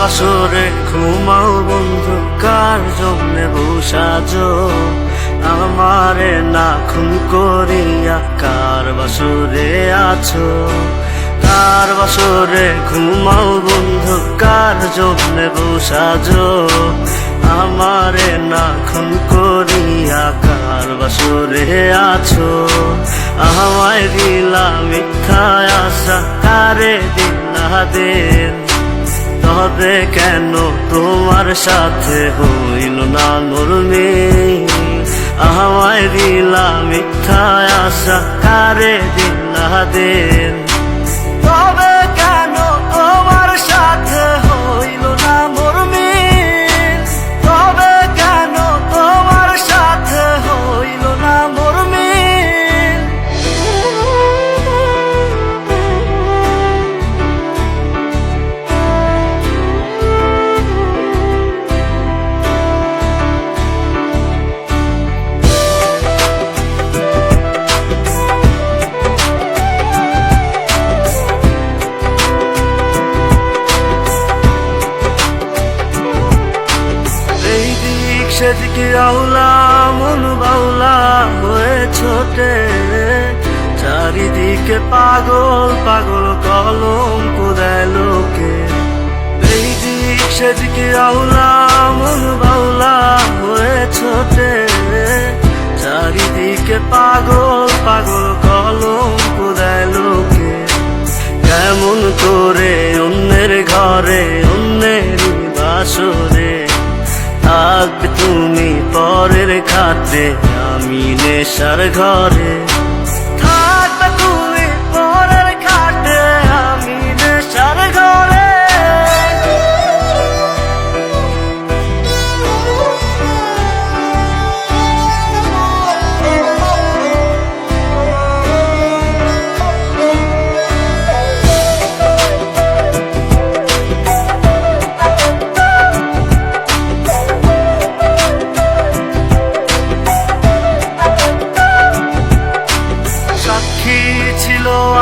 বাসরে ঘুমাও বন্ধু, কার জন্যে বসাজো আমারে না খুন করিয়া? কার বাসরে আছো? কার বাসরে ঘুমাও বন্ধু, কার জন্যে বসাজো আমারে না খুন করিয়া? কার বাসরে আছো? আমায় দিলা মিথ্যা আশা, কারে দিলা দিন? তবে কেন তোমার সাথে হইল না নরমে? আমায় দিলা মিথ্যা আশা, কারে দিলা দিন? তবে কেন তোমার সাথে হইল না নরমে? তবে কেন তোমার সাথে হইল না নরমে? সেদিকে আউলা মন বাউলা হয়ে ছোটে, চারিদিকে পাগল পাগল কলঙ্ক দেয় লোকে। এই দিক সেদিকে আউলা মন বাউলা হয়ে ছোটে, চারিদিকে পাগল পাগল কলঙ্ক দেয় লোকে। কেমন করে অন্যের ঘরে অন্যের বাসরে থাকবে তুমি পরের খাতে, আমি নেশার ঘরে? থাকবে তুমি পরের খাতে, আমি নেশার ঘরে?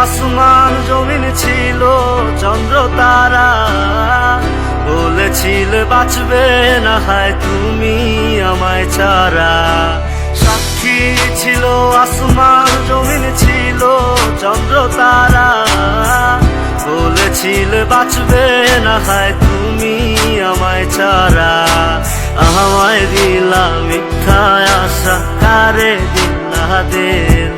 আসমান জমিন ছিল চন্দ্র তারা, বলেছিলে বাঁচবে না হয় তুমি আমায় ছাড়া। সাক্ষী ছিল আসমান জমিন ছিল চন্দ্র তারা, বলেছিলে বাঁচবে না হয় তুমি আমায় ছাড়া। আমায় দিলা মিথ্যা আশা, কারে দিলা দিন?